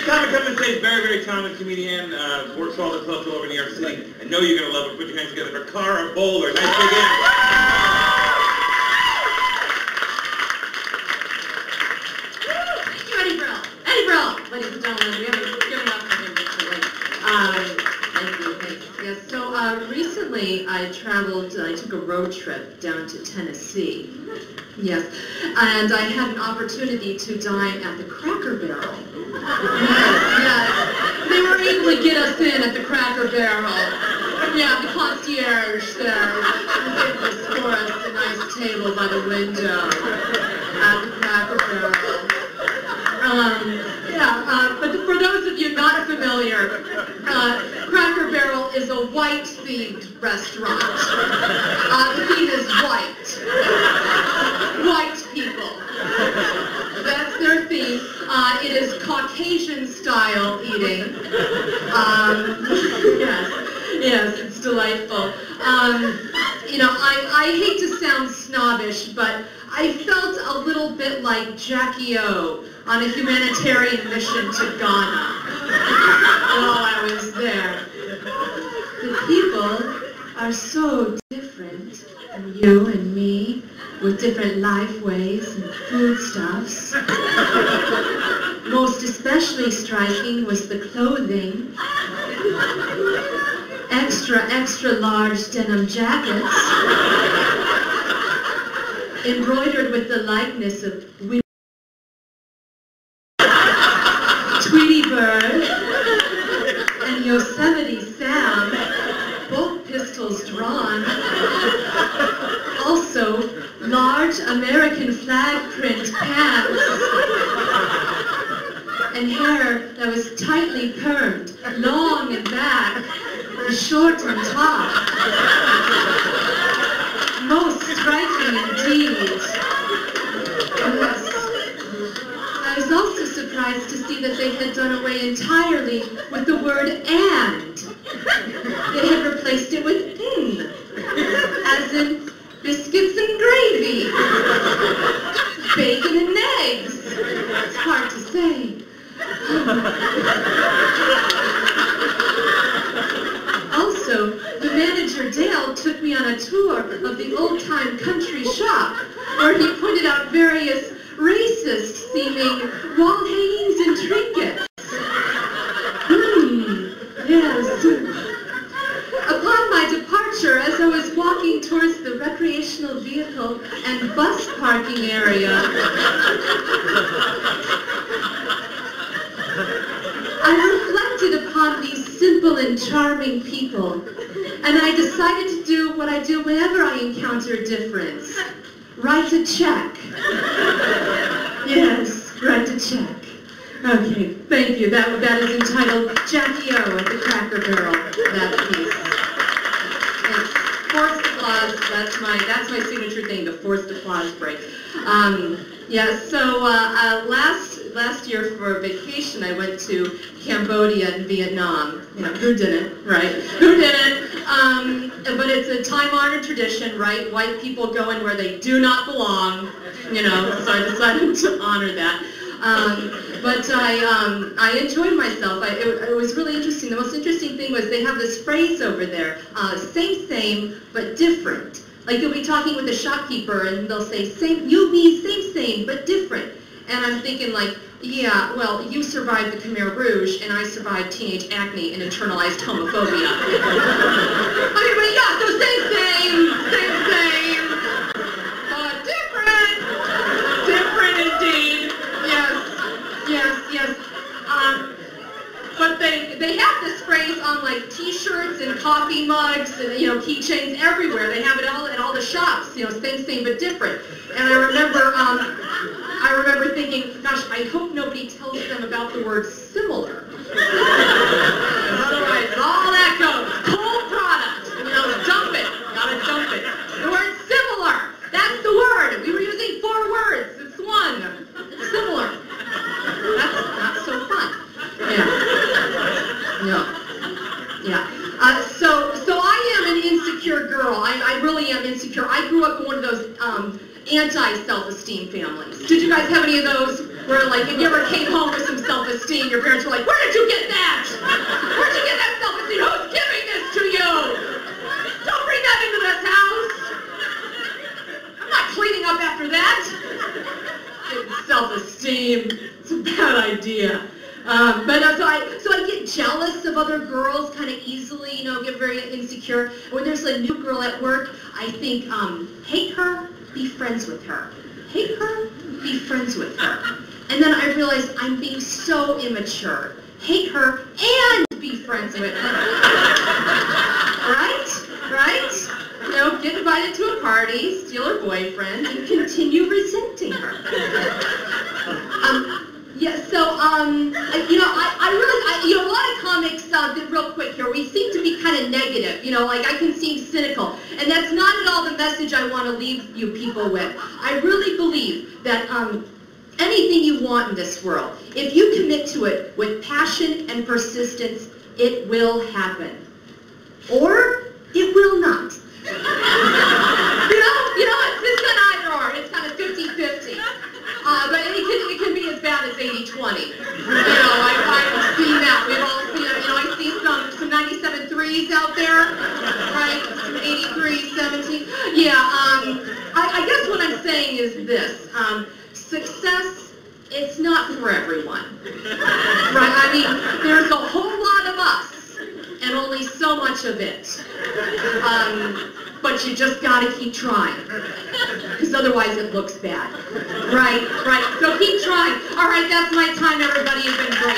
Comic Up and Stage, very, very talented comedian, works all the clubs all over New York City. I know you're going to love it. Put your hands together for Cara Bowler. Nice big hand. Thank you, Eddie Brill. Eddie Brill, ladies and gentlemen, we haven't given up on him recently. Thank you. Yes, so recently I took a road trip down to Tennessee. Yes, and I had an opportunity to dine at the Cracker Barrel. Yes, they were able to get us in at the Cracker Barrel. Yeah, the concierge there was for us a nice table by the window at the Cracker Barrel. But for those of you not familiar, Cracker Barrel is a white-themed restaurant. The theme is white. White people. That's their theme. It is Caucasian-style eating. Yes, it's delightful. I hate to sound snobbish, but I felt a little bit like Jackie O on a humanitarian mission to Ghana while I was there. The people are so different, and you and me, with different life ways and foodstuffs. Most especially striking was the clothing. Extra large denim jackets, embroidered with the likeness of Tweety Bird and Yosemite Sam, both pistols drawn. Also, large American flag print pants and hair that was tightly permed, long in back, short on top. Most striking indeed. Yes. I was also surprised to see that they had done away entirely with the word "and." They had replaced it with "n," as in biscuits and gravy, bacon and eggs. It's hard to say. Also, the manager Dale took me on a tour of the old-time country shop, where he pointed out various racist-seeming wall hangings and trinkets. Yes. Upon my departure, as I was walking towards the recreational vehicle and bus parking area, I reflected upon these simple and charming people, and I decided to do what I do whenever I encounter difference. Write a check. Yes, write a check. Okay, thank you. That is entitled Jackie O at the Cracker Barrel, that piece. It's forced applause. That's my signature thing, the forced applause break. Last year for vacation I went to Cambodia and Vietnam. You know, who didn't, right? Who didn't? But it's a time-honored tradition, right? White people go in where they do not belong, you know, so I decided to honor that. But I enjoyed myself. It was really interesting. The most interesting thing was they have this phrase over there, same, but different. Like you'll be talking with a shopkeeper and they'll say, you'll be same, but different. And I'm thinking like, yeah, well, you survived the Khmer Rouge and I survived teenage acne and internalized homophobia. Okay, but yeah, so same, different indeed. Yes. But they have this phrase on like T-shirts and coffee mugs and keychains everywhere. They have it all at all the shops. Same but different. And I remember thinking, gosh, I hope nobody tells them about the word similar. Otherwise, all that goes. Cool product. Dump it. Gotta dump it. The word similar. That's the word. We were using 4 words. It's 1. Similar. That's not so fun. So I am an insecure girl. I really am insecure. I grew up in one of those anti-self-esteem families. Did you guys have any of those? Where like if you ever came home with some self-esteem, your parents were like, where did you get that? Where'd you get that self-esteem? Who's giving this to you? Don't bring that into this house. I'm not cleaning up after that. Self-esteem, it's a bad idea. So I get jealous of other girls kind of easily, get very insecure. When there's a new girl at work, I think, hate her, be friends with her. Hate her, be friends with her. And then I realize I'm being so immature. Hate her and be friends with her. Right? Get invited to a party, steal her boyfriend, and continue resenting her. A lot of comics, real quick here, we seem to be kind of negative, like I can seem cynical, and that's not at all the message I want to leave you people with. I really believe that anything you want in this world, if you commit to it with passion and persistence, it will happen. Or it will not. It's kind of either or. It's kind of 50-50. But it can be as bad as 80-20. I've seen that. We've all seen it. I see some 97 threes out there, right? Some 83, 17. Yeah, I guess what I'm saying is this. Success, it's not for everyone. Right? I mean, there's a whole lot of us, and only so much of it. But you just gotta keep trying, because otherwise it looks bad. Right? So keep trying. All right, that's my time, everybody. You've been great.